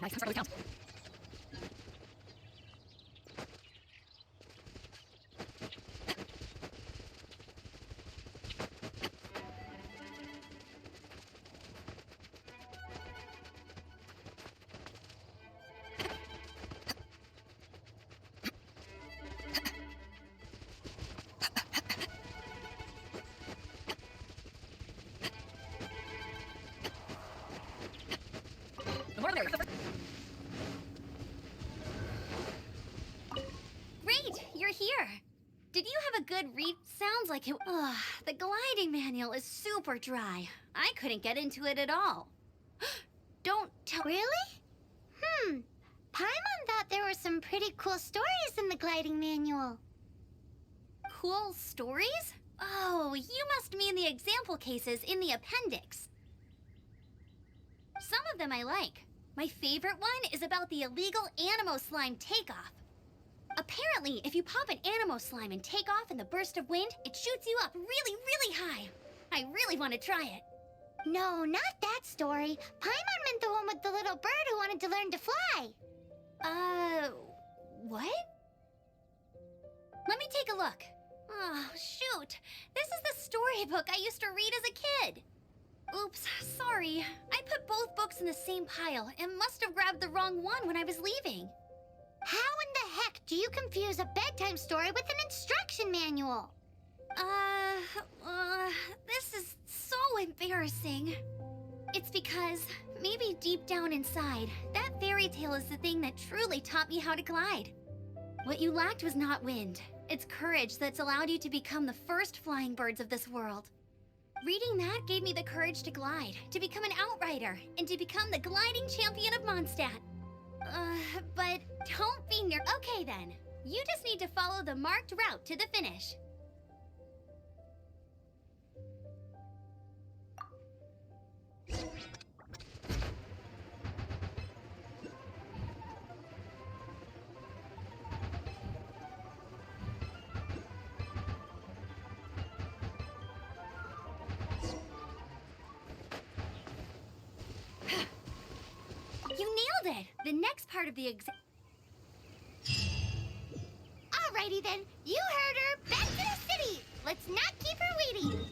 Nice, start with count. The more the merrier. Great, you're here. Did you have a good read? Sounds like it. Ugh, the gliding manual is super dry. I couldn't get into it at all. Don't tell. Really? Paimon thought there were some pretty cool stories in the gliding manual. Cool stories? Oh, you must mean the example cases in the appendix. Some of them I like. My favorite one is about the illegal Animo slime takeoff. Apparently, if you pop an Animo slime and take off in the burst of wind, it shoots you up really, really high. I really want to try it. No, not that story. Paimon meant the one with the little bird who wanted to learn to fly. What? Let me take a look. Oh, shoot. This is the storybook I used to read as a kid. Oops, sorry. I put both books in the same pile and must have grabbed the wrong one when I was leaving. How in the heck do you confuse a bedtime story with an instruction manual? This is so embarrassing. It's because, maybe deep down inside, that fairy tale is the thing that truly taught me how to glide. What you lacked was not wind. It's courage that's allowed you to become the first flying birds of this world. Reading that gave me the courage to glide, to become an outrider, and to become the gliding champion of Mondstadt. But don't be near. Okay then. You just need to follow the marked route to the finish. You nailed it! The next part of the exam. Alrighty then, you heard her. Back to the city. Let's not keep her waiting.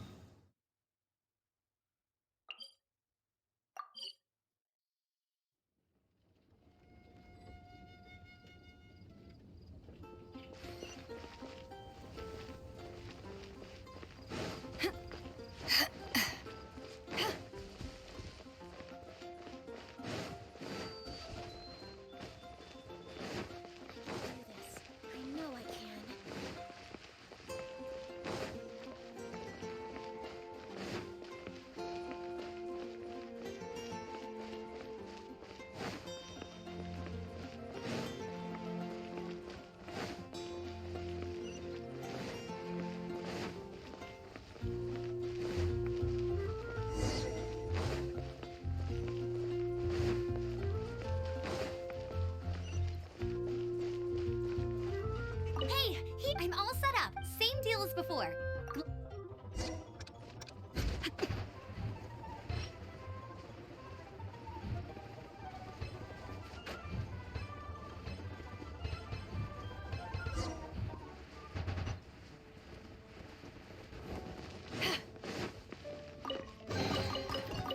I know I can. Hey, I'm all set up. Same deal as before.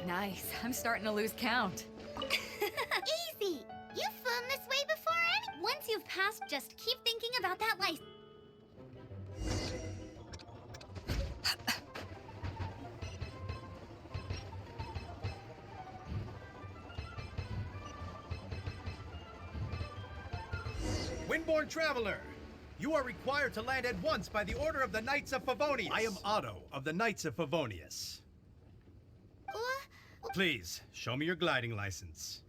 Nice. I'm starting to lose count. Easy. You've flown this way before Once you've passed, just keep thinking about that license. Windborne Traveler, you are required to land at once by the order of the Knights of Favonius. I am Otto of the Knights of Favonius. Please, show me your gliding license.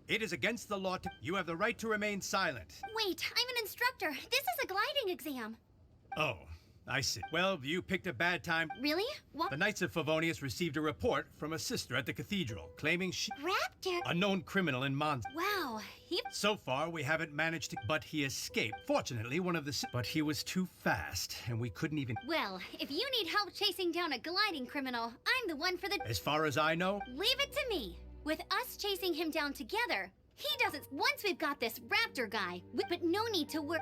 It is against the law to... You have the right to remain silent. Wait, I'm an instructor. This is a gliding exam. Oh, I see. Well, you picked a bad time. Really? What? The Knights of Favonius received a report from a sister at the cathedral claiming she... Raptor. A known criminal in Mons. Wow, So far, we haven't managed to... But he escaped. Fortunately, one of the... But he was too fast, and we couldn't even... Well, if you need help chasing down a gliding criminal, I'm the one for the... As far as I know, Leave it to me. With us chasing him down together, He doesn't. Once we've got this raptor guy, but no need to worry.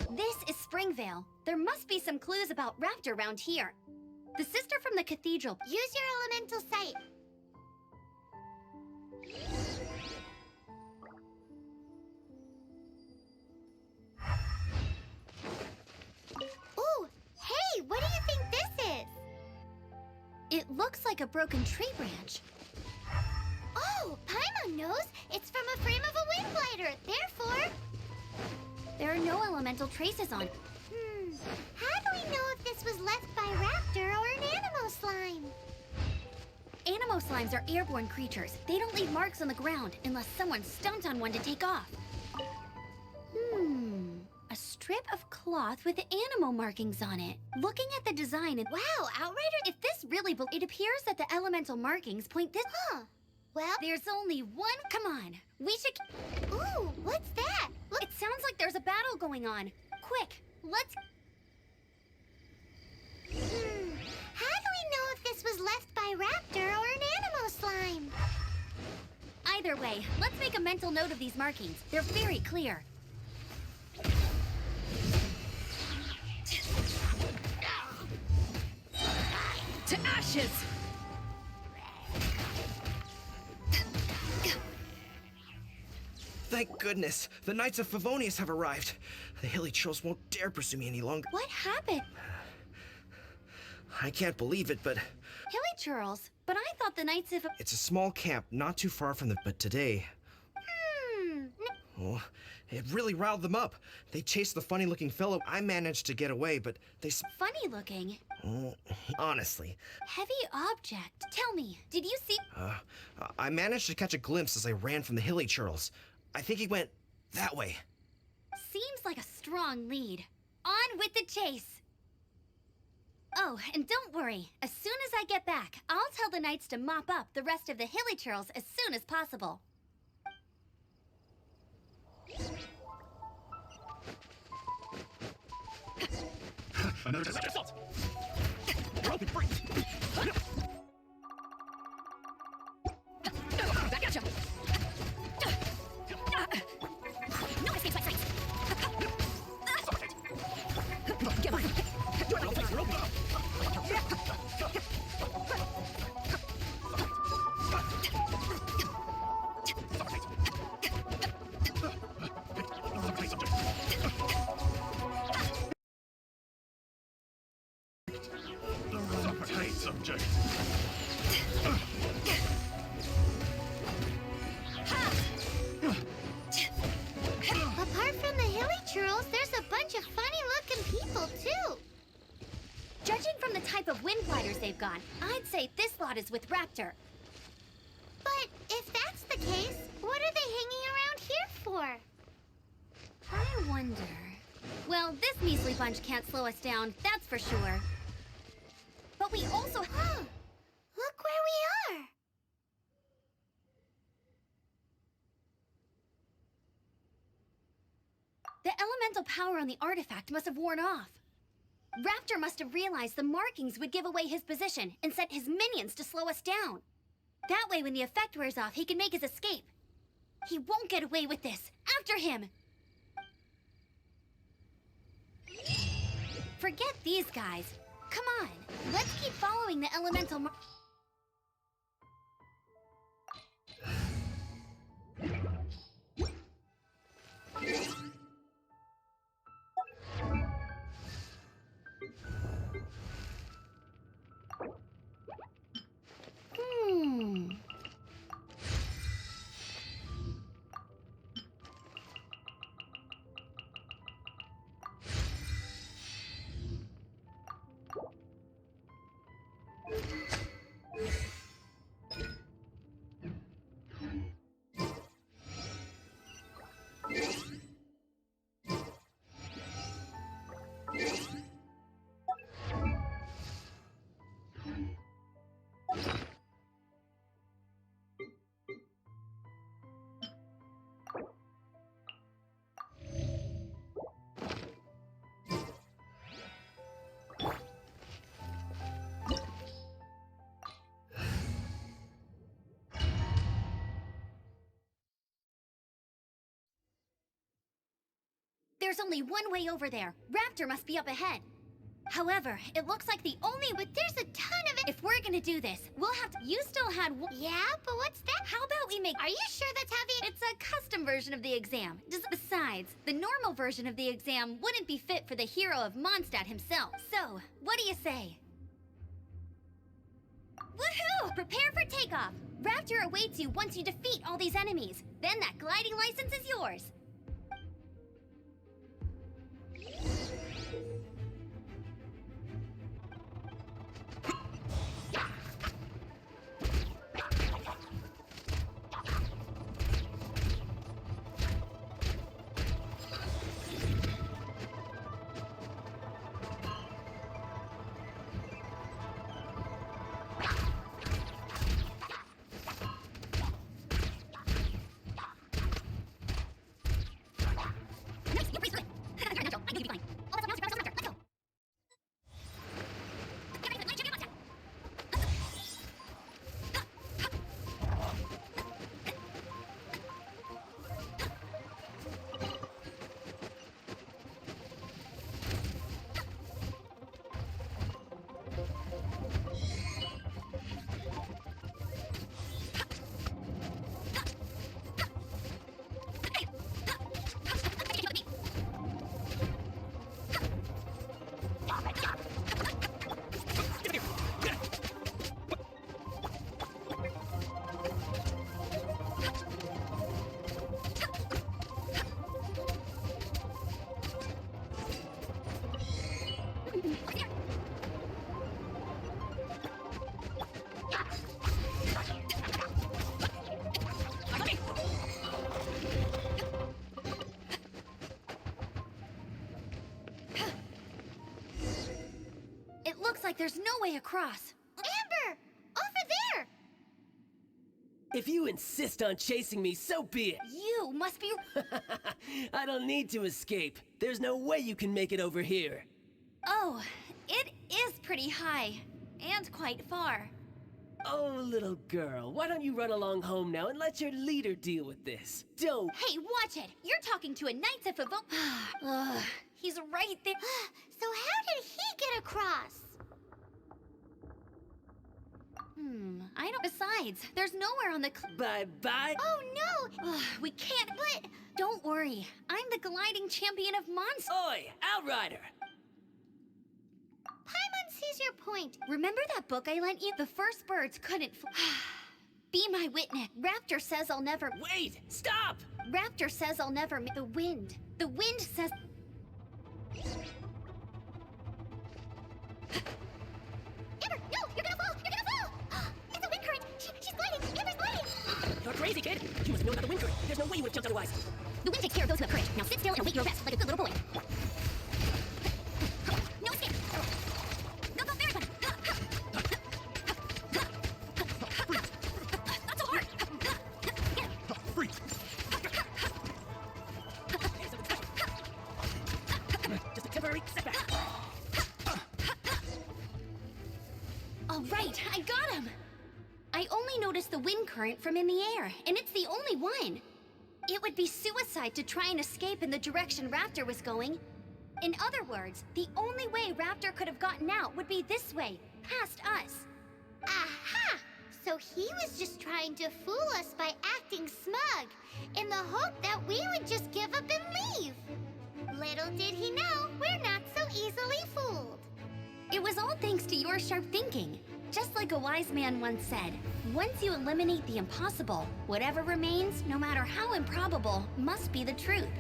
This is Springvale. There must be some clues about Raptor around here. The sister from the cathedral. Use your elemental sight. Ooh, hey, what do you think this is? It looks like a broken tree branch. Oh, Paimon knows. It's from a frame of a wind glider. Therefore... There are no elemental traces on. How do we know if this was left by Raptor or an Animo slime? Animo slimes are airborne creatures. They don't leave marks on the ground unless someone stomped on one to take off. A strip of cloth with Animo markings on it. Looking at the design, Wow, Outrider... if this really it appears that the elemental markings point this. Huh. Well... There's only one. Come on. We should. Ooh, what's that? Look... It sounds like there's a battle going on. Quick, let's. How do we know if this was left by Raptor or an Animo slime? Either way, let's make a mental note of these markings. They're very clear. To ashes! Thank goodness, the Knights of Favonius have arrived. The hilly trolls won't dare pursue me any longer. What happened? I can't believe it, but Hilly churls. But I thought the Knights of. it's a small camp not too far from the. But today, oh, it really riled them up. They chased the funny-looking fellow. I managed to get away, but they. Funny looking. Oh, honestly, Heavy object. Tell me, did you see? I managed to catch a glimpse as I ran from the hilly churls. I think he went that way. Seems like a strong lead. On with the chase. Oh, and don't worry. As soon as I get back, I'll tell the Knights to mop up the rest of the hilly churls as soon as possible. Another test assault! You're open free! Back at you! No escape sights. Give up! I'll take your open! Tight subject. Apart from the hilly churls, there's a bunch of funny-looking people, too. Judging from the type of wind gliders they've got, I'd say this lot is with Raptor. But if that's the case, what are they hanging around here for? I wonder. Well, this measly bunch can't slow us down, that's for sure. But we also. Huh. Look where we are. The elemental power on the artifact must have worn off. Raptor must have realized the markings would give away his position and sent his minions to slow us down. That way, when the effect wears off, he can make his escape. He won't get away with this. After him! Forget these guys. Come on, let's keep following the elemental There's only one way over there. Raptor must be up ahead. However, it looks like the only— But there's a ton of it. If we're gonna do this, we'll have to— You still had one— Yeah, but what's that? How about we make— Are you sure that's heavy? It's a custom version of the exam. Besides, the normal version of the exam wouldn't be fit for the hero of Mondstadt himself. So, what do you say? Woohoo! Prepare for takeoff! Raptor awaits you once you defeat all these enemies. Then that gliding license is yours. Like there's no way across. Amber! Over there! If you insist on chasing me, so be it. You must be— I don't need to escape. There's no way you can make it over here. Oh, it is pretty high. And quite far. Oh, little girl, why don't you run along home now and let your leader deal with this? Don't— Hey, watch it! You're talking to a Knights of Favonius. Ugh, he's right there. So how did he get across? I don't— Besides, there's nowhere on the Bye-bye. Oh no! Ugh, we can't— But Don't worry, I'm the gliding champion of monsters. Oi, Outrider! Paimon sees your point. Remember that book I lent you? The first birds couldn't Be my witness. Raptor says I'll never— Wait! Stop! Raptor says I'll never— The wind. The wind says— Amber, no! You're gonna fall! You're gonna fall! It's a wind current! She's gliding! Amber's gliding! You're crazy, kid! You must know about the wind current. There's no way you would have jumped otherwise. The wind takes care of those who have courage. Now sit still and await your arrest, like a good little boy. No escape! No, no, very funny! Not so hard! Freak! Just a temporary setback. All right, I got him! I only noticed the wind current from in the air, and it's the only one. It would be suicide to try and escape in the direction Raptor was going. In other words, the only way Raptor could have gotten out would be this way, past us. Aha! So he was just trying to fool us by acting smug, in the hope that we would just give up and leave. Little did he know, we're not so easily fooled. It was all thanks to your sharp thinking. Just like a wise man once said, once you eliminate the impossible, whatever remains, no matter how improbable, must be the truth.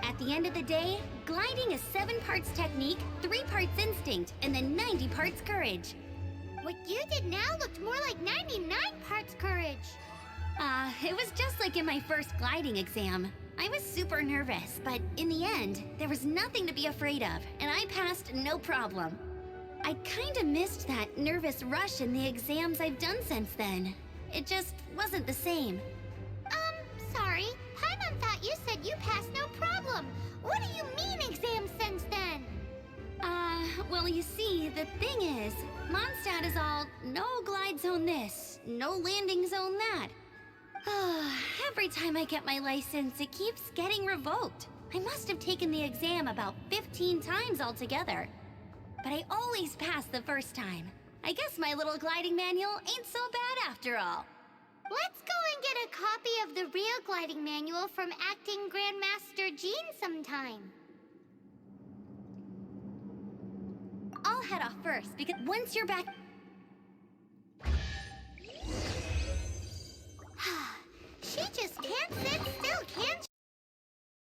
At the end of the day, gliding is 7 parts technique, 3 parts instinct, and then 90 parts courage. What you did now looked more like 99 parts courage. It was just like in my first gliding exam. I was super nervous, but in the end, there was nothing to be afraid of, and I passed no problem. I kinda missed that nervous rush in the exams I've done since then. It just wasn't the same. Sorry. Paimon thought you said you passed no problem. What do you mean exams since then? Well, you see, the thing is, Mondstadt is all no glide zone this, no landing zone that. Every time I get my license, it keeps getting revoked. I must have taken the exam about 15 times altogether. But I always pass the first time. I guess my little gliding manual ain't so bad after all. Let's go and get a copy of the real gliding manual from Acting Grandmaster Jean sometime. I'll head off first because once you're back...